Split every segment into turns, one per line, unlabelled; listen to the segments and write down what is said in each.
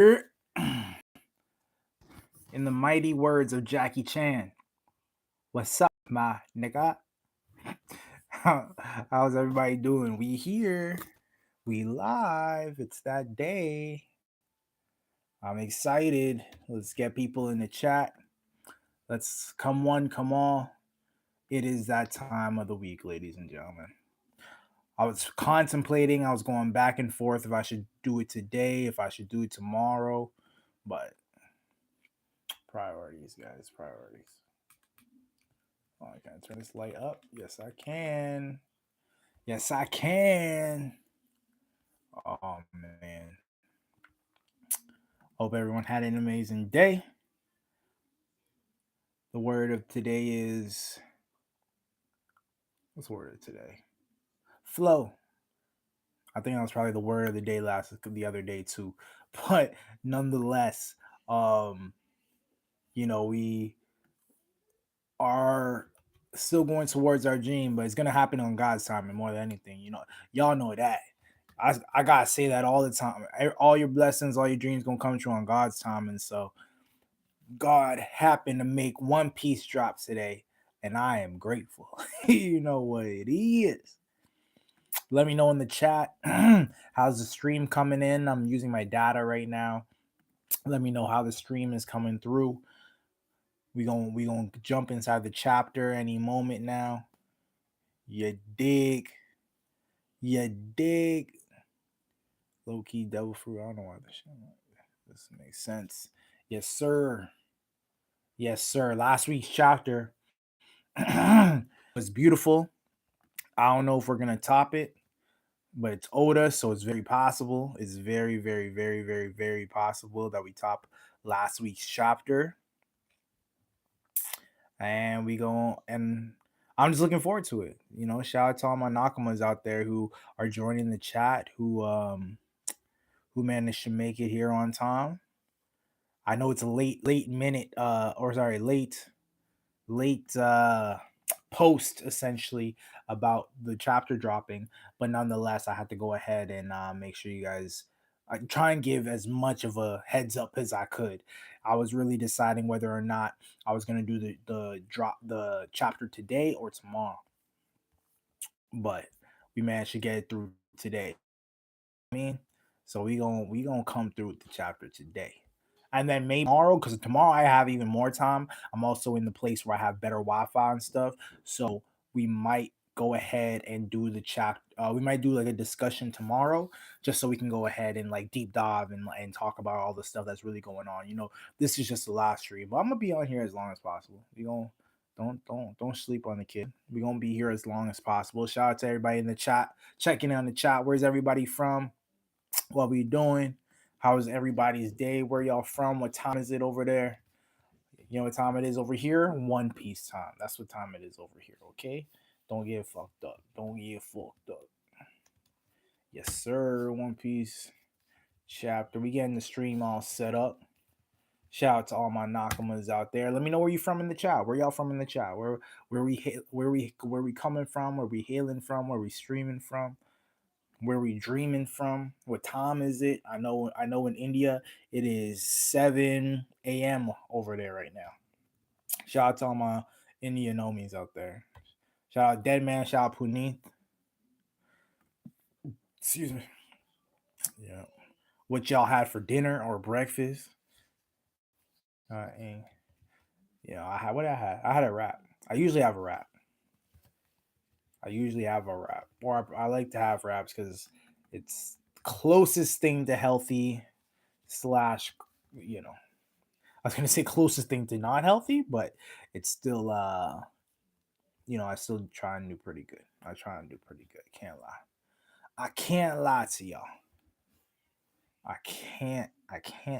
In the mighty words of Jackie Chan, what's up, my nigga? How's everybody doing? We here. We live. It's that day. I'm excited. Let's get people in the chat. Let's come one, come all. It is that time of the week, ladies and gentlemen. I was contemplating, I was going back and forth if I should do it today, if I should do it tomorrow, but priorities, guys, priorities. Oh, I can turn this light up. Yes, I can. Yes, I can. Oh, man. Hope everyone had an amazing day. The word of today is. What's the word of today? Flow. I think that was probably the word of the day the other day too. But nonetheless, we are still going towards our dream, but it's gonna happen on God's time and more than anything. Y'all know that. I gotta say that all the time. All your blessings, all your dreams gonna come true on God's time, and so God happened to make One Piece drop today, and I am grateful. You know what it is. Let me know in the chat how's the stream coming in. I'm using my data right now. Let me know how the stream is coming through. We gonna jump inside the chapter any moment now. You dig? You dig? Loki devil fruit. I don't know why this makes sense. Yes, sir. Yes, sir. Last week's chapter was beautiful. I don't know if we're gonna top it, but it's Oda, so it's very possible. It's very, very, very, very, very possible that we top last week's chapter. And I'm just looking forward to it. Shout out to all my Nakamas out there who are joining the chat, who managed to make it here on time. I know it's a late minute, late post essentially about the chapter dropping, but nonetheless, I had to go ahead and make sure you guys. I try and give as much of a heads up as I could. I was really deciding whether or not I was gonna do the chapter today or tomorrow, but we managed to get it through today. So we gonna come through with the chapter today. And then maybe tomorrow, because tomorrow I have even more time. I'm also in the place where I have better Wi-Fi and stuff. So we might go ahead and do the chapter. We might do like a discussion tomorrow, just so we can go ahead and like deep dive and talk about all the stuff that's really going on. This is just the last stream, but I'm gonna be on here as long as possible. We gonna don't sleep on the kid. We're gonna be here as long as possible. Shout out to everybody in the chat, checking on the chat. Where's everybody from? What we doing? How is everybody's day? Where y'all from? What time is it over there? You know what time it is over here? One Piece time. That's what time it is over here, okay? Don't get fucked up. Don't get fucked up. Yes, sir. One Piece chapter. We getting the stream all set up. Shout out to all my Nakamas out there. Let me know where you from in the chat. Where y'all from in the chat? Where we coming from? Where we hailing from? Where we streaming from? Where we dreaming from? What time is it? I know in India it is 7 a.m. over there right now. Shout out to all my Indian homies out there. Shout out Deadman, shout out Puneet. Excuse me. Yeah. What y'all had for dinner or breakfast? And I had what I had. I had a wrap. I usually have a wrap. Or I like to have wraps because it's closest thing to healthy slash, you know, I was gonna say closest thing to not healthy, but it's still I still try and do pretty good. I try and do pretty good. Can't lie. I can't lie to y'all. I can't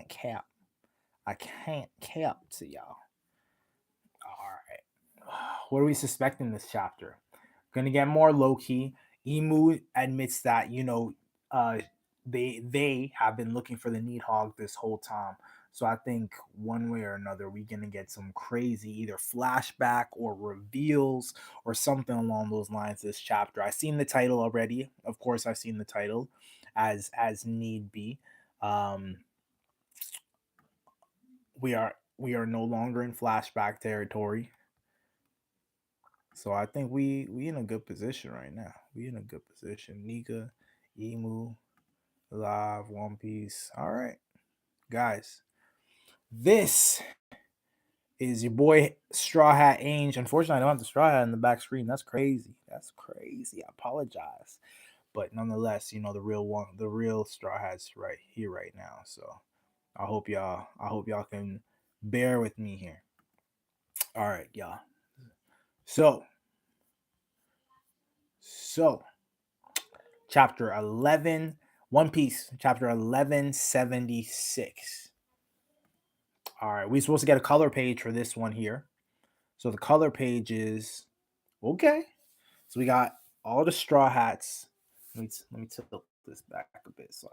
cap. I can't cap to y'all. Alright. What are we suspecting this chapter? Gonna get more Loki. Emu admits that, they have been looking for the nidhogg this whole time. So I think one way or another we're gonna get some crazy either flashback or reveals or something along those lines this chapter. I've seen the title already. Of course, I've seen the title as need be. Um we are no longer in flashback territory. So I think we in a good position right now. We in a good position. Nika, Emu, Live, One Piece. All right, guys. This is your boy Straw Hat Ange. Unfortunately, I don't have the straw hat in the back screen. That's crazy. That's crazy. I apologize. But nonetheless, the real one, the real straw hat's right here right now. So I hope y'all can bear with me here. All right, y'all. So so chapter 11, One Piece, chapter 1176. All right, we're supposed to get a color page for this one here. So the color page is okay. So we got all the straw hats. Let me tilt this back a bit. So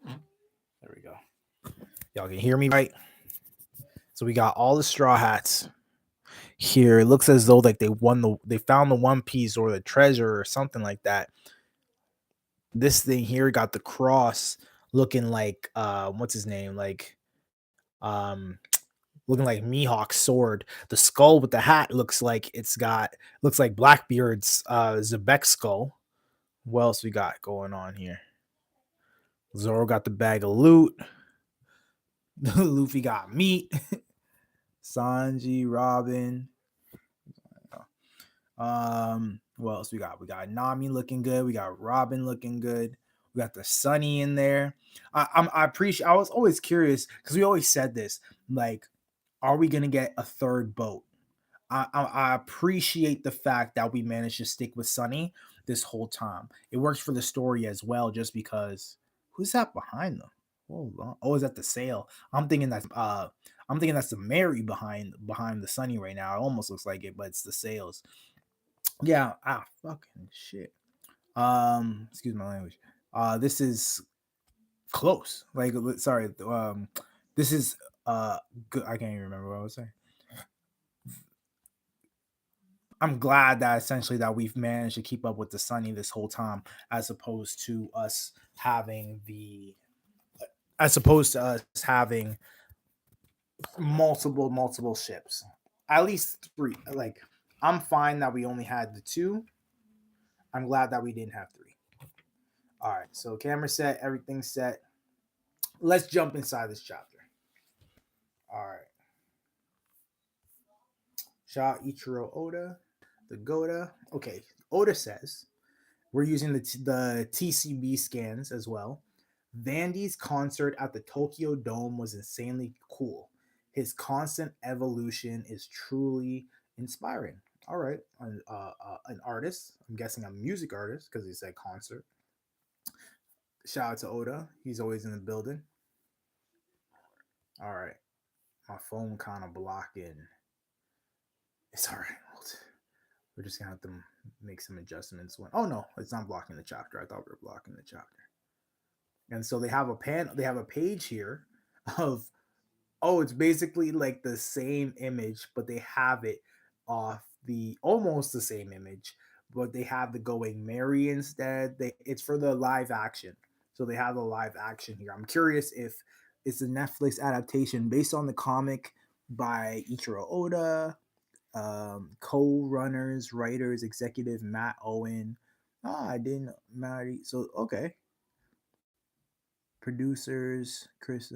there we go. Y'all can hear me right. So we got all the straw hats here. It looks as though like they found the One Piece or the treasure or something like that. This thing here got the cross looking like what's his name? Um looking like Mihawk's sword. The skull with the hat looks like Blackbeard's Zebek skull. What else we got going on here? Zoro got the bag of loot. Luffy got meat. Sanji, Robin. What else we got? We got Nami looking good. We got Robin looking good. We got the Sunny in there. I appreciate. I was always curious because we always said this. Like, are we gonna get a third boat? I appreciate the fact that we managed to stick with Sunny this whole time. It works for the story as well, just because who's that behind them? Hold on. Oh, is that the sail? I'm thinking that's the Mary behind the Sunny right now. It almost looks like it, but it's the sails. Yeah, fucking shit. Excuse my language. This is close. Like, sorry. This is good. I can't even remember what I was saying. I'm glad that essentially that we've managed to keep up with the Sunny this whole time, as opposed to us having multiple ships, at least three. Like, I'm fine that we only had the two. I'm glad that we didn't have three. All right, so camera set, everything's set. Let's jump inside this chapter. All right. Sha Ichiro Oda, the Goda. Okay, Oda says we're using the TCB scans as well. Vandy's concert at the Tokyo Dome was insanely cool. His constant evolution is truly inspiring. All right, an artist. I'm guessing a music artist because he said concert. Shout out to Oda. He's always in the building. All right, my phone kind of blocking. It's all right. We're just gonna have to make some adjustments. Oh no, it's not blocking the chapter. I thought we were blocking the chapter. And so they have a They have a page here of it's basically like the same image, but they have it off the almost the same image, but they have the Going Merry instead. It's for the live action, so they have the live action here. I'm curious if it's a Netflix adaptation based on the comic by Ichiro Oda, co-runners, writers, executive Matt Owen. I didn't marry. So okay, producers, Chris.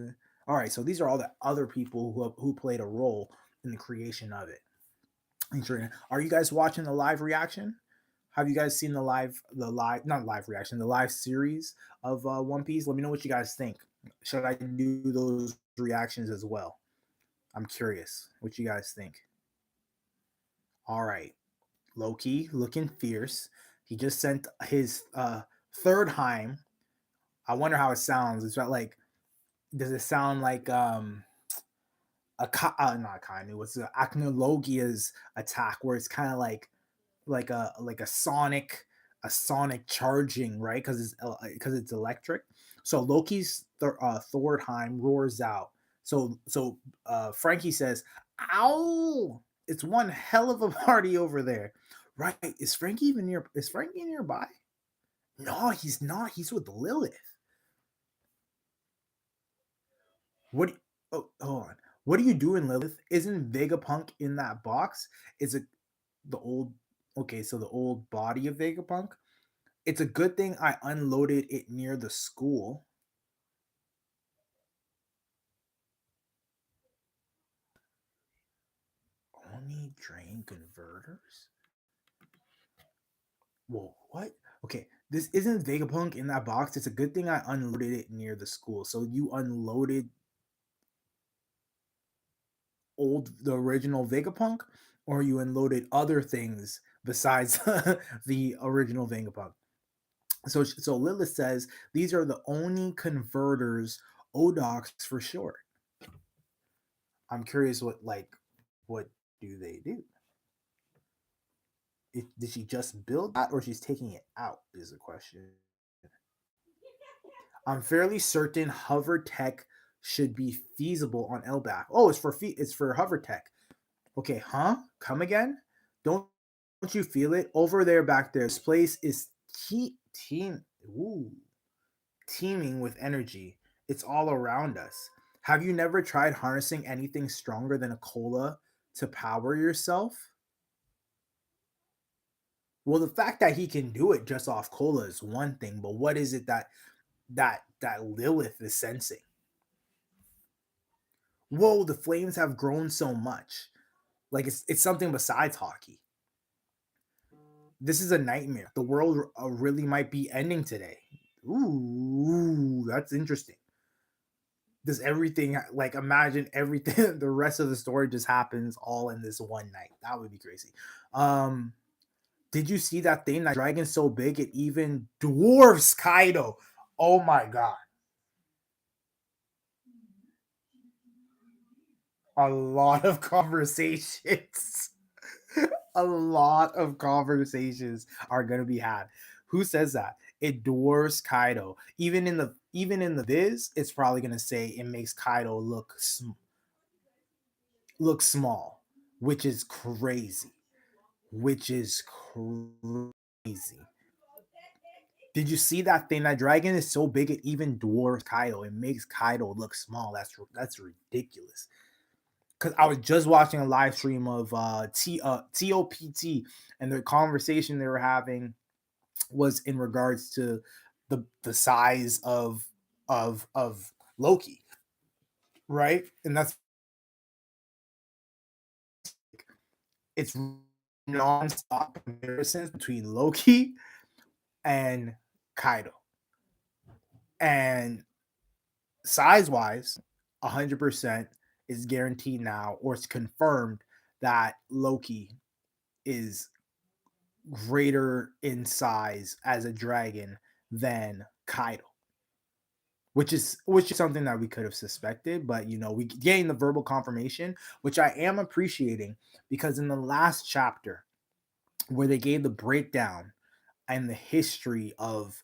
All right, so these are all the other people who played a role in the creation of it. Are you guys watching the live reaction? Have you guys seen not live reaction, the live series of One Piece? Let me know what you guys think. Should I do those reactions as well? I'm curious what you guys think. All right, Loki looking fierce. He just sent his third Heim. I wonder how it sounds. It's not like, does it sound like not Kainu? What's the Acnologia's attack, where it's kind of like a sonic charging, right? Because it's electric. So Loki's Thordheim roars out. So Frankie says, "Ow! It's one hell of a party over there." Right? Is Frankie even near? Is Frankie nearby? No, he's not. He's with Lilith. What? Oh, hold on. What are you doing, Lilith? Isn't Vegapunk in that box? Is it the old? Okay, so the old body of Vegapunk. It's a good thing I unloaded it near the school. Only drain converters? Whoa, what? Okay, this isn't Vegapunk in that box. It's a good thing I unloaded it near the school. So you unloaded the original Vegapunk, or you unloaded other things besides the original Vegapunk. So Lilith says these are the only converters, Odox for short. I'm curious what do they do? Did she just build that, or she's taking it out? Is the question. I'm fairly certain hover tech should be feasible on elbaf. Oh, it's for hover tech. Okay, huh? Come again? Don't you feel it over there back there? This place is ooh, teeming with energy. It's all around us. Have you never tried harnessing anything stronger than a cola to power yourself? Well, the fact that he can do it just off cola is one thing, but what is it that Lilith is sensing? Whoa, the flames have grown so much. Like it's something besides hockey. This is a nightmare. The world really might be ending today. Ooh, that's interesting. Does everything like imagine everything the rest of the story just happens all in this one night? That would be crazy. Um, did you see that thing? That dragon's so big it even dwarfs Kaido. Oh my god. A lot of conversations. A lot of conversations are gonna be had. Who says that? It dwarfs Kaido. Even in the viz, it's probably gonna say it makes Kaido look small, which is crazy. Which is crazy. Did you see that thing? That dragon is so big it even dwarfs Kaido. It makes Kaido look small. That's ridiculous. Because I was just watching a live stream of TOPT, and the conversation they were having was in regards to the size of Loki, right? And that's it's non-stop comparisons between Loki and Kaido. And size wise, 100% is guaranteed now, or it's confirmed that Loki is greater in size as a dragon than Kaido, which is something that we could have suspected, but we gained the verbal confirmation, which I am appreciating, because in the last chapter where they gave the breakdown and the history of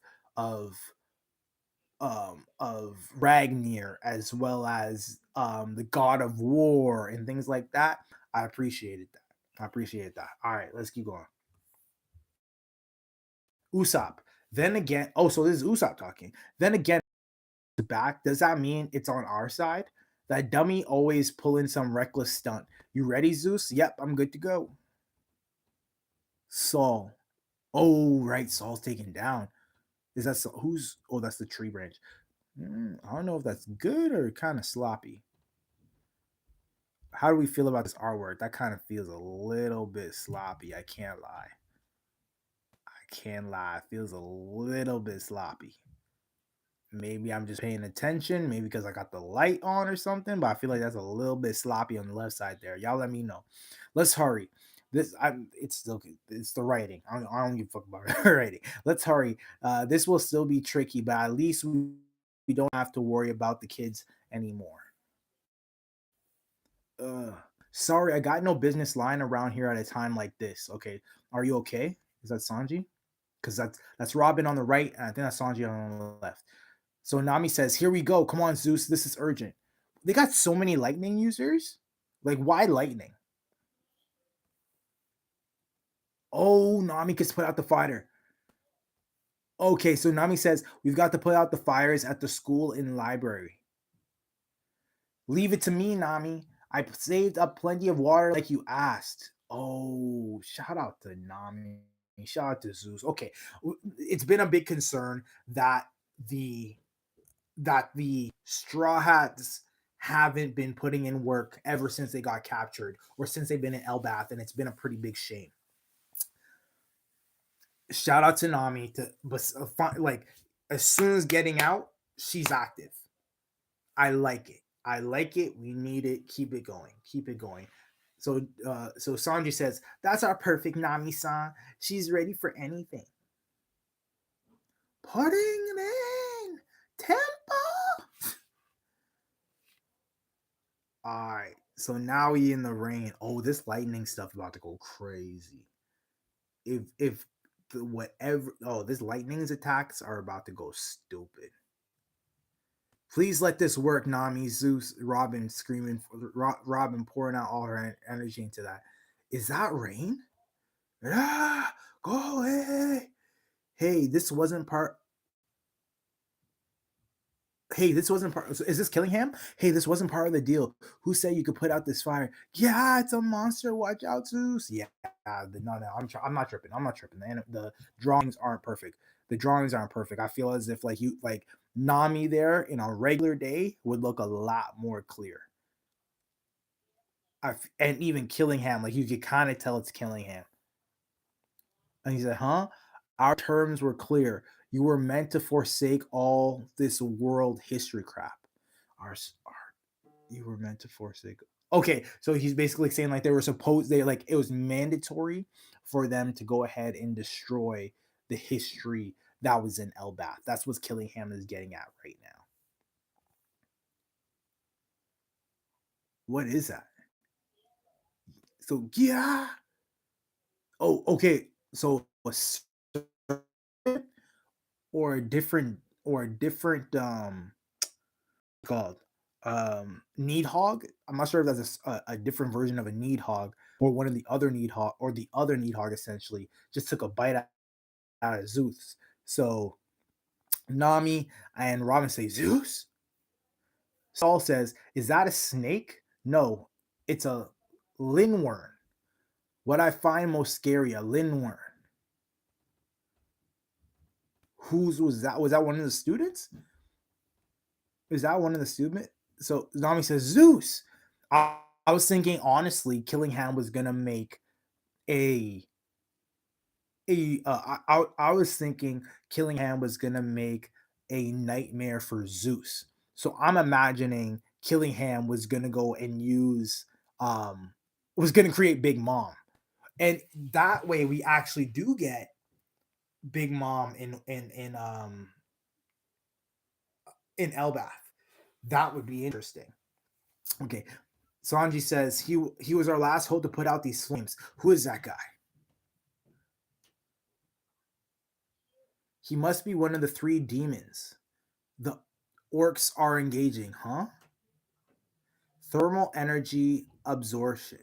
Ragnir, as well as the God of War and things like that. I appreciated that. I appreciate that. All right, let's keep going. Usopp. Then again, oh, so this is Usopp talking. Then again, back. Does that mean it's on our side? That dummy always pulling some reckless stunt. You ready, Zeus? Yep, I'm good to go. Saul. Oh, right, Saul's taken down. Is that who's? Oh, that's the tree branch. I don't know if that's good or kind of sloppy. How do we feel about this artwork? That kind of feels a little bit sloppy. I can't lie. I can't lie. It feels a little bit sloppy. Maybe I'm just paying attention. Maybe because I got the light on or something. But I feel like that's a little bit sloppy on the left side there. Y'all let me know. Let's hurry. It's still it's the writing. I don't give a fuck about writing. Let's hurry. This will still be tricky, but at least we don't have to worry about the kids anymore. Ugh. Sorry, I got no business lying around here at a time like this. Okay, are you okay? Is that Sanji? Because that's Robin on the right, and I think that's Sanji on the left. So Nami says, "Here we go. Come on, Zeus. This is urgent." They got so many lightning users. Like, why lightning? Oh, Nami gets put out the fire. Okay, so Nami says we've got to put out the fires at the school and library. Leave it to me, Nami. I saved up plenty of water like you asked. Oh, shout out to Nami. Shout out to Zeus. Okay, it's been a big concern that the the Straw Hats haven't been putting in work ever since they got captured or since they've been in Elbath, and it's been a pretty big shame. Shout out to Nami to but like as soon as getting out, she's active. I like it. I like it. We need it. Keep it going. Keep it going. So Sanji says, "That's our perfect Nami-san. She's ready for anything." Putting it in tempo. All right. So now we in the rain. Oh, this lightning stuff about to go crazy. If the whatever, oh, this lightning's attacks are about to go stupid. Please let this work, Nami. Zeus, Robin screaming, Robin pouring out all her energy into that. Is that rain? Ah, go away. Hey, this wasn't part. Hey, this wasn't part. Is this Killingham? Hey, this wasn't part of the deal. Who said you could put out this fire? Yeah, it's a monster. Watch out, Zeus. Yeah, no. I'm not tripping. I'm not tripping. The drawings aren't perfect. The drawings aren't perfect. I feel as if like Nami there in a regular day would look a lot more clear. And even Killingham, like you could kind of tell it's Killingham. And he said, "Huh? Our terms were clear. You were meant to forsake all this world history crap. Our you were meant to forsake." Okay, so he's basically saying like they like it was mandatory for them to go ahead and destroy the history that was in Elbath. That's what Killingham is getting at right now. What is that? So yeah. Oh, okay. So a or a different called nidhogg. I'm not sure if that's a different version of a nidhogg or one of the other nidhogg or the other nidhogg essentially just took a bite out of Zeus. So Nami and Robin say, Zeus? Saul says, is that a snake? No, it's a linworm. What I find most scary, a linworm. Whose was that? Was that one of the students? Is that one of the students? So Nami says, Zeus. I was thinking honestly, Killingham was gonna make a I was thinking Killingham was gonna make a nightmare for Zeus. So I'm imagining Killingham was gonna go and use was gonna create Big Mom. And that way we actually do get Big Mom in Elbath. That would be interesting. Okay. Sanji says he was our last hope to put out these flames. Who is that guy? He must be one of the three demons. The orcs are engaging, huh? Thermal energy absorption.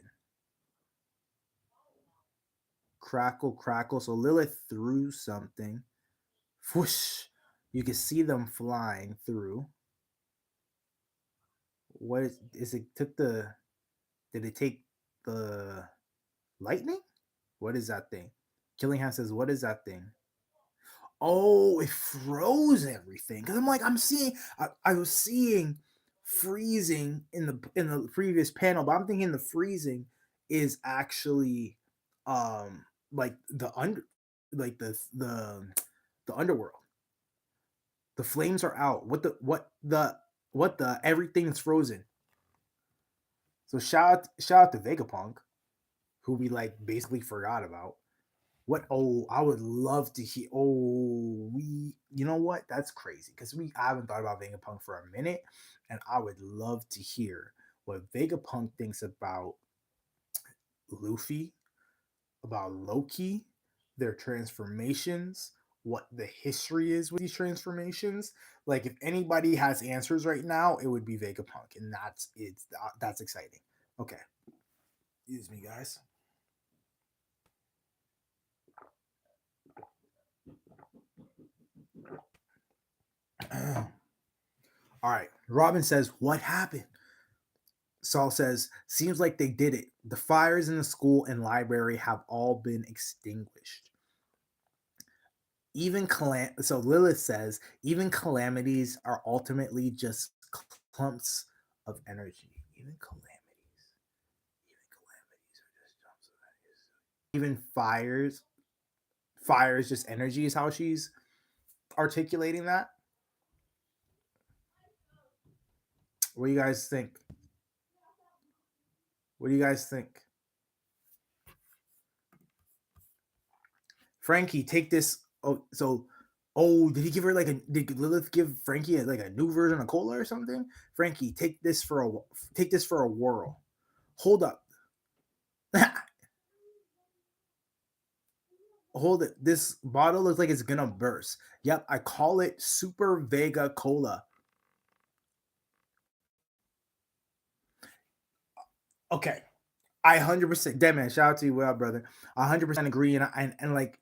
Crackle, crackle. So Lilith threw something. Whoosh. You can see them flying through. What is it? Took the. Did it take the lightning? What is that thing? Killingham says, what is that thing? Oh, it froze everything. Cause I'm like, I was seeing freezing in the previous panel, but I'm thinking the freezing is actually like the under like the underworld. The flames are out. What the everything is frozen. So shout out to Vegapunk, who we like basically forgot about. What? Oh, I would love to hear. Oh, you know what? That's crazy because I haven't thought about Vegapunk for a minute, and I would love to hear what Vegapunk thinks about Luffy, about Loki, their transformations, what the history is with these transformations. Like, if anybody has answers right now, it would be Vegapunk, and that's exciting. Okay, excuse me, guys. All right. Robin says, what happened? Saul says, seems like they did it. The fires in the school and library have all been extinguished. So Lilith says, even calamities are ultimately just clumps of energy. Even calamities are just clumps of energy. Even fires just energy is how she's articulating that. What do you guys think? What do you guys think? Frankie, take this. Did he give her like a? Did Lilith give Frankie like a new version of cola or something? Frankie, take this for a whirl. Hold up, hold it. This bottle looks like it's gonna burst. Yep, I call it Super Vega Cola. Okay, I 100%. Damn man, shout out to you, well, brother. I 100% agree, and like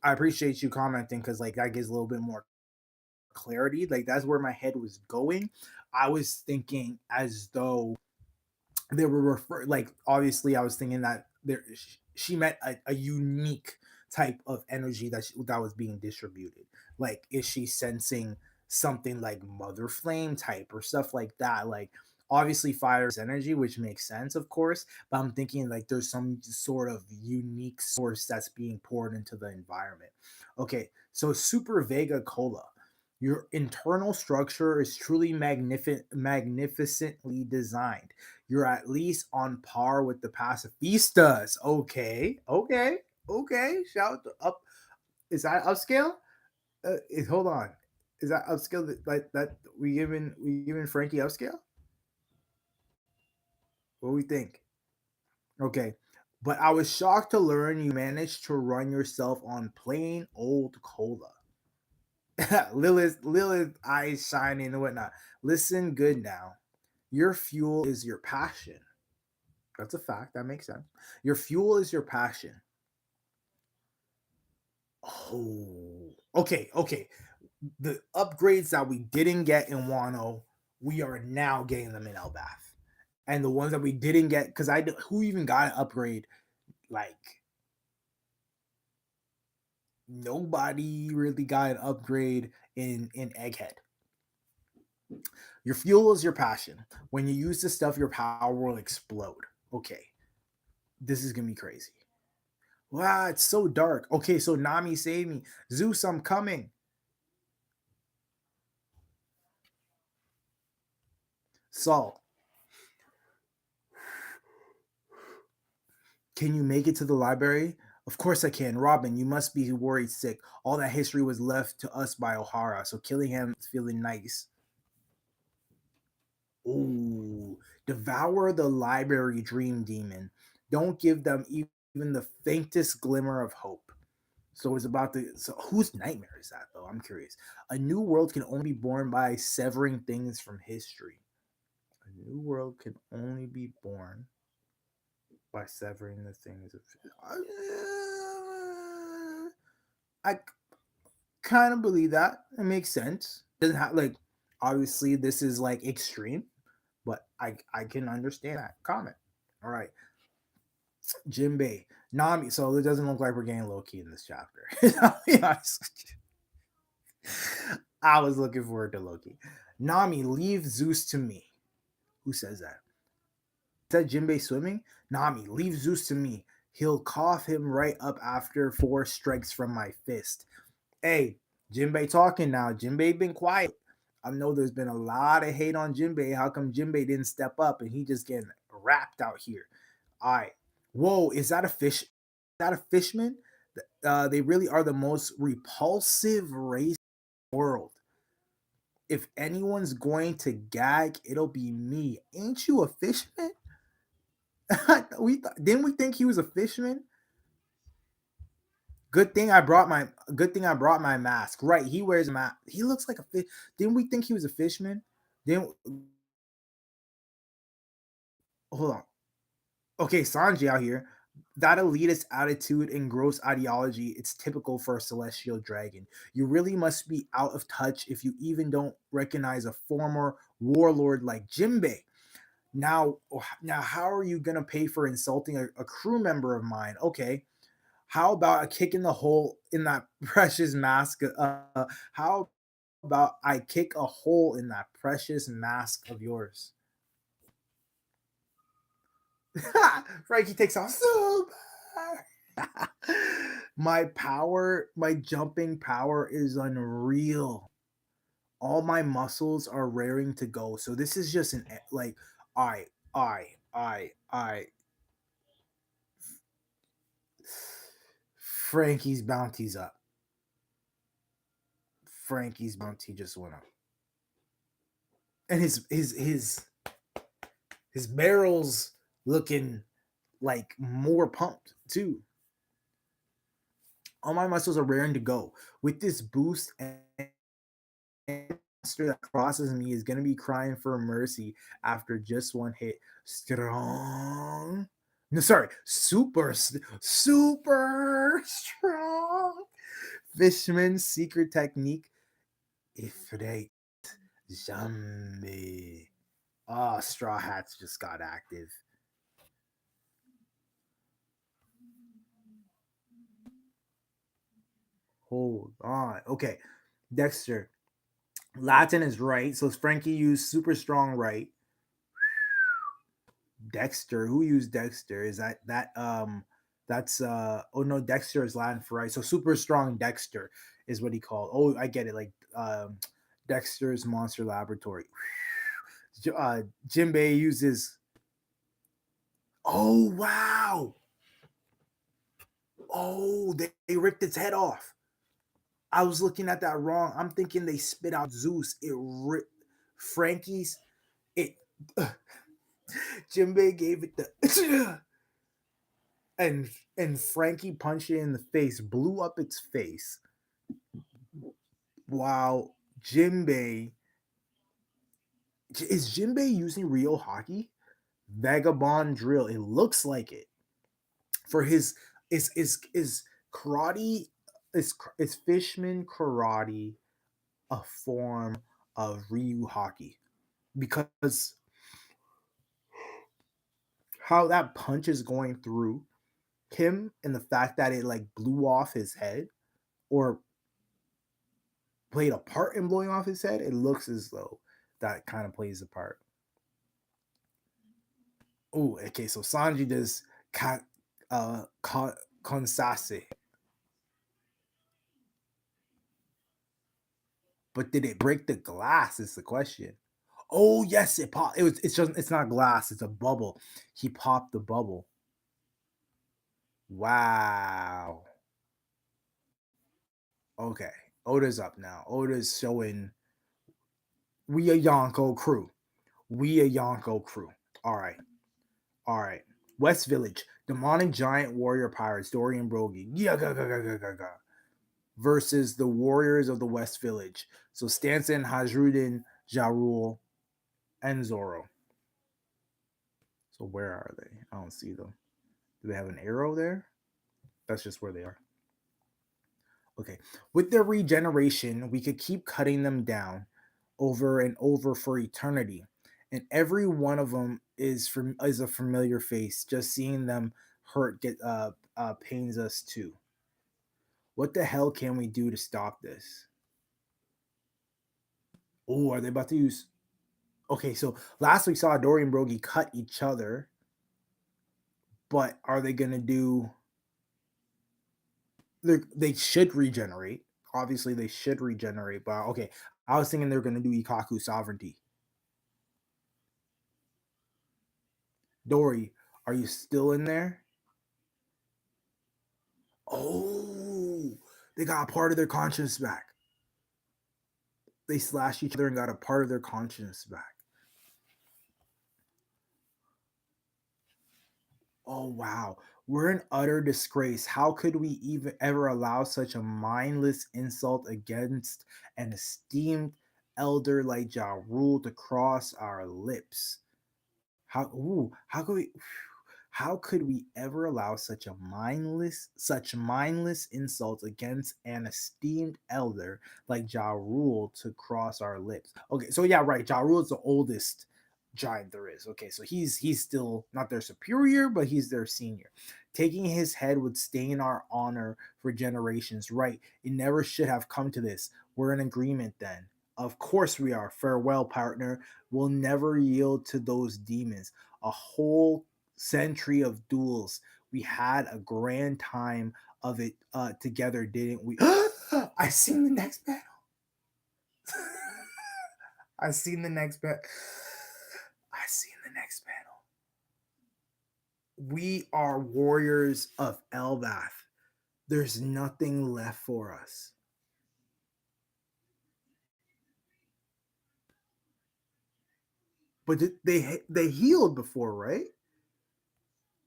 I appreciate you commenting because like that gives a little bit more clarity. Like that's where my head was going. I was thinking as though they were like obviously I was thinking that she meant a unique type of energy that was being distributed. Like is she sensing something like mother flame type or stuff like that? Like obviously fire is energy, which makes sense, of course, but I'm thinking like there's some sort of unique source that's being poured into the environment. Okay, so Super Vega Cola, your internal structure is truly magnificently designed. You're at least on par with the pacifistas. Okay, okay, okay. Shout up. Is that upscale? Hold on. Is that upscale? That we giving Frankie upscale? What do we think? Okay. But I was shocked to learn you managed to run yourself on plain old cola. Lilith eyes shining and whatnot. Listen good now. Your fuel is your passion. That's a fact. That makes sense. Your fuel is your passion. Oh, okay, okay. The upgrades that we didn't get in Wano, we are now getting them in Elbaf. And the ones that we didn't get, because who even got an upgrade? Like nobody really got an upgrade in Egghead. Your fuel is your passion. When you use this stuff, your power will explode. Okay, this is gonna be crazy. Wow, it's so dark. Okay, so Nami save me. Zeus, I'm coming. Saul, can you make it to the library? Of course I can. Robin, you must be worried sick. All that history was left to us by O'Hara, so killing him is feeling nice. Ooh, devour the library dream demon. Don't give them even the faintest glimmer of hope. So it's about the so whose nightmare is that though? I'm curious. A new world can only be born by severing things from history. A new world can only be born by severing the things of. I kind of believe that. It makes sense. Doesn't have like obviously this is like extreme, but I can understand that comment. All right, Jinbei, Nami. So it doesn't look like we're getting Loki in this chapter. I was looking forward to Loki. Nami, leave Zeus to me. Who says that? Said Jinbei swimming? Nami, leave Zeus to me. He'll cough him right up after 4 strikes from my fist. Hey, Jinbei talking now. Jinbei been quiet. I know there's been a lot of hate on Jinbei. How come Jinbei didn't step up and he just getting wrapped out here? All right. Whoa, is that a fish? Is that a fishman? They really are the most repulsive race in the world. If anyone's going to gag, it'll be me. Ain't you a fishman? Didn't we think he was a fisherman? Good thing I brought my mask. Right, he wears a mask. He looks like a fish. Didn't we think he was a fisherman? Didn't hold on. Okay, Sanji out here. That elitist attitude and gross ideology, it's typical for a celestial dragon. You really must be out of touch if you even don't recognize a former warlord like Jinbei. Now, how are you gonna pay for insulting a crew member of mine? Okay, how about a kick in the hole in that precious mask? How about I kick a hole in that precious mask of yours? Frankie takes off. Super. My power, my jumping power is unreal. All my muscles are raring to go. So this is just an like, I, I. Frankie's bounty's up. Frankie's bounty just went up, and his barrels looking like more pumped too. All my muscles are raring to go with this boost, and monster that crosses me is gonna be crying for mercy after just one hit. Strong. No, sorry, super strong. Fishman's secret technique. Ifrit Jambi. Ah, Straw Hats just got active. Hold on. Okay. Dexter. Latin is right. So Frankie used super strong right. Dexter. Who used Dexter? Is that's oh no, Dexter is Latin for right. So super strong Dexter is what he called. Oh, I get it. Like Dexter's Monster Laboratory. Jimbei uses. Oh wow. Oh, they ripped its head off. I was looking at that wrong. I'm thinking they spit out Zeus. It ripped Frankie's. It Jimbei gave it the and Frankie punched it in the face, blew up its face. While Jimbei is Jimbei using real hockey? Vagabond drill. It looks like it. For his is karate is Fishman karate a form of Ryu hockey? Because how that punch is going through him and the fact that it like blew off his head or played a part in blowing off his head, it looks as though that kind of plays a part. Oh, okay. So Sanji does konsase, but did it break the glass? Is the question. Oh yes, it popped. It's just it's not glass. It's a bubble. He popped the bubble. Wow. Okay. Oda's up now. Oda's showing we a Yonko crew. We a Yonko crew. All right. All right. West Village. Demonic giant warrior pirates. Dorian Brogy. Yeah, ga, ga, ga, ga, ga, ga. Versus the warriors of the West Village. So Stanson, Hajrudin, Jarul, and Zoro. So where are they? I don't see them. Do they have an arrow there? That's just where they are. Okay. With their regeneration, we could keep cutting them down over and over for eternity. And every one of them is a familiar face. Just seeing them hurt get pains us too. What the hell can we do to stop this? Oh, are they about to use? Okay, so last we saw Dorian Brogy cut each other, but are they gonna do? They should regenerate. Obviously, they should regenerate. But okay, I was thinking they're gonna do Ikaku sovereignty. Dory, are you still in there? Oh, they got a part of their conscience back. They slashed each other and got a part of their conscience back. Oh wow, we're in utter disgrace. How could we even ever allow such a mindless insult against an esteemed elder like Ja Rule to cross our lips? How could we how could we ever allow such mindless insults against an esteemed elder like Ja Rule to cross our lips? Okay, so yeah, right. Ja Rule is the oldest giant there is. Okay, so he's still not their superior, but he's their senior. Taking his head would stain our honor for generations. Right? It never should have come to this. We're in agreement then. Of course we are. Farewell, partner. We'll never yield to those demons. A whole century of duels. We had a grand time of it together, didn't we? I seen the next battle. I seen the next battle. I seen the next battle. We are warriors of elbaf. There's nothing left for us. But they healed before, right?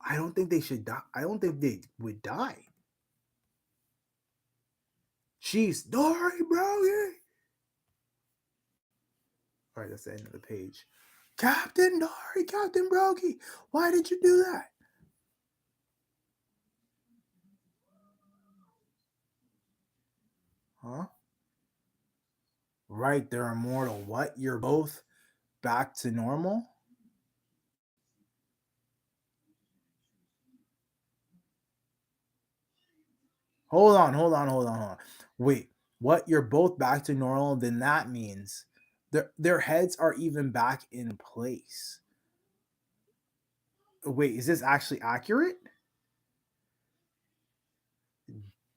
I don't think they should die. I don't think they would die. Jeez, Dory, bro. Yeah. All right, that's the end of the page. Captain Dory, Captain Brokey, why did you do that? Huh? Right, they're immortal. What? You're both back to normal? Hold on. Wait, what? You're both back to normal? Then that means their heads are even back in place. Wait, is this actually accurate?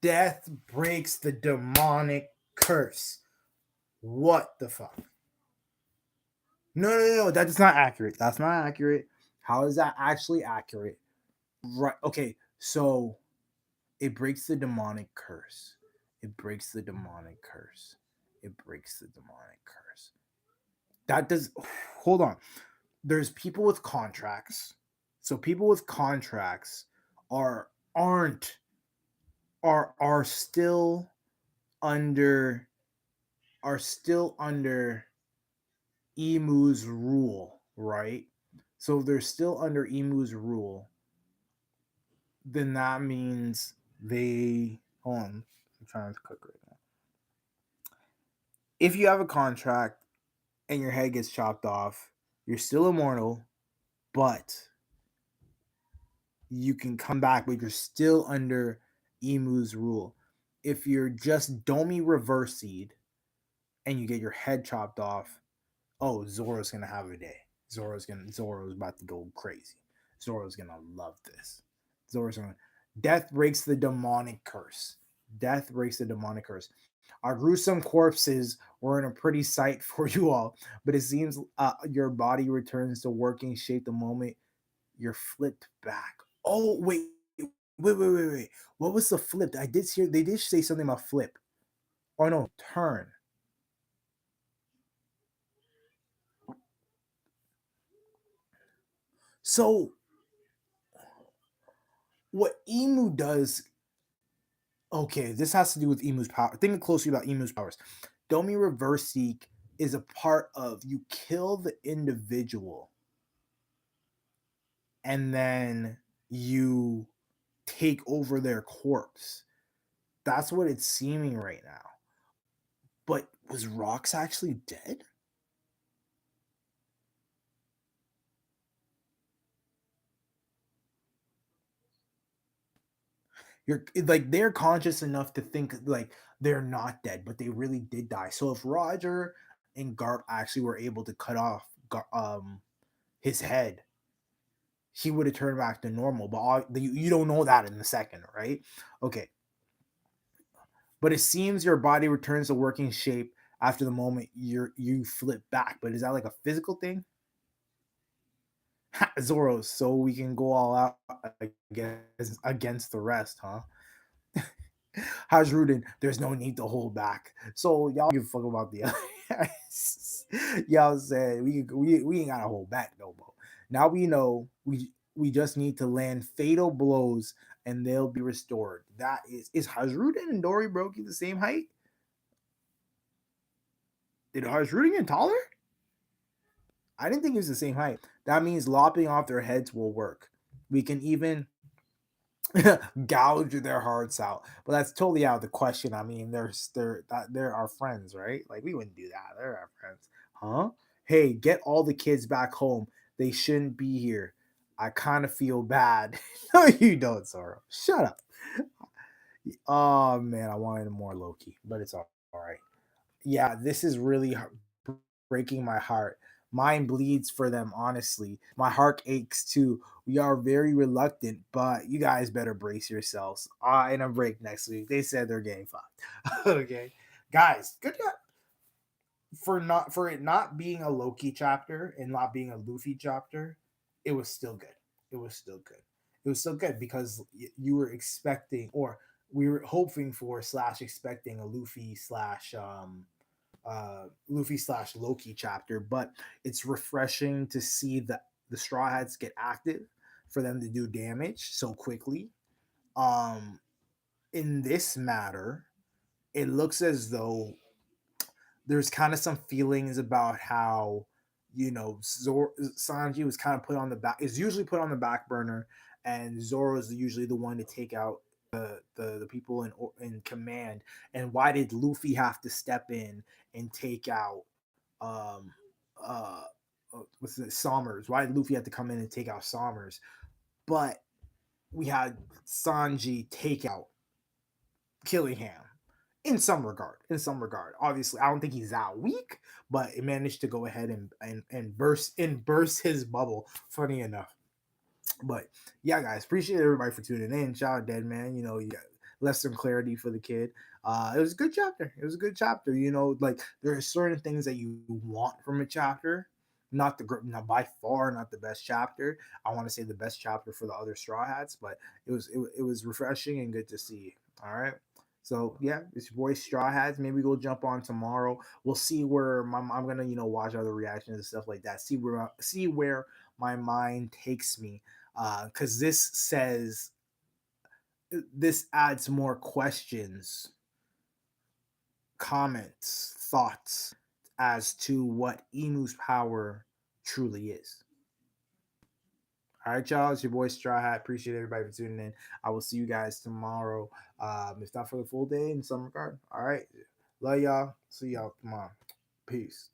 Death breaks the demonic curse. What the fuck? No. That's not accurate. That's not accurate. How is that actually accurate? Right. Okay. So it breaks the demonic curse. It breaks the demonic curse. It breaks the demonic curse. That does. Hold on. There's people with contracts. So people with contracts are aren't are still under are still under Emu's rule, right? So if they're still under Emu's rule, then that means they hold on. I'm trying to cook right now. If you have a contract and your head gets chopped off, you're still immortal, but you can come back, but you're still under Emu's rule. If you're just Domi reverse seed and you get your head chopped off, oh, Zoro's gonna have a day. Zoro's about to go crazy. Zoro's gonna love this. Zoro's gonna Death breaks the demonic curse. Death breaks the demonic curse. Our gruesome corpses were in a pretty sight for you all, but it seems your body returns to working shape the moment you're flipped back. Oh wait. What was the flip? I did hear they did say something about flip. Oh no, turn. So what Emu does, okay, this has to do with Emu's power. Think closely about Emu's powers. Domi Reverse Seek is a part of you kill the individual and then you take over their corpse. That's what it's seeming right now. But was Rox actually dead? You're like they're conscious enough to think like they're not dead, but they really did die. So if Roger and Garp actually were able to cut off his head, he would have turned back to normal. But you don't know that in the second, right? Okay, but it seems your body returns to working shape after the moment you flip back. But is that like a physical thing? Zoro, so we can go all out against the rest, huh? Hajrudin, there's no need to hold back. So y'all give a fuck about the other. Y'all said we ain't gotta hold back no more. Now we know we just need to land fatal blows and they'll be restored. That is Hajrudin and Dory Brokey the same height? Did Hajrudin get taller? I didn't think it was the same height. That means lopping off their heads will work. We can even gouge their hearts out. But that's totally out of the question. I mean, they're our friends, right? Like we wouldn't do that. They're our friends, huh? Hey, get all the kids back home. They shouldn't be here. I kind of feel bad. No, you don't, Zoro. Shut up. Oh man, I wanted more Loki, but it's all right. Yeah, this is really breaking my heart. Mine bleeds for them, honestly. My heart aches too. We are very reluctant, but you guys better brace yourselves. In a break next week. They said they're getting fucked. Okay, guys, good job for it not being a Loki chapter and not being a Luffy chapter. It was still good. It was still good. It was still good because you were expecting, or we were hoping for slash expecting a Luffy slash Loki chapter, but it's refreshing to see the Straw Hats get active for them to do damage so quickly. Um, in this matter, it looks as though there's kind of some feelings about how Sanji was kind of put on the back is usually put on the back burner, and Zoro is usually the one to take out the people in command. And why did Luffy have to step in and take out um uh what's it, Somers? Why did Luffy have to come in and take out Somers? But we had Sanji take out Killingham in some regard. In some regard, obviously, I don't think he's that weak, but it managed to go ahead and burst his bubble. Funny enough, but yeah, guys, appreciate everybody for tuning in. Shout out Dead Man. You got left some clarity for the kid. It was a good chapter. It was a good chapter. Like there are certain things that you want from a chapter. Not by far not the best chapter. I want to say the best chapter for the other Straw Hats, but it was refreshing and good to see. All right. So yeah, it's your boy Straw Hats. Maybe we'll jump on tomorrow. We'll see where I'm gonna watch other reactions and stuff like that. See where my mind takes me, because this adds more questions, comments, thoughts as to what Emu's power truly is. All right, y'all. It's your boy Straw Hat. Appreciate everybody for tuning in. I will see you guys tomorrow. If not for the full day in some regard. All right. Love y'all. See y'all tomorrow. Peace.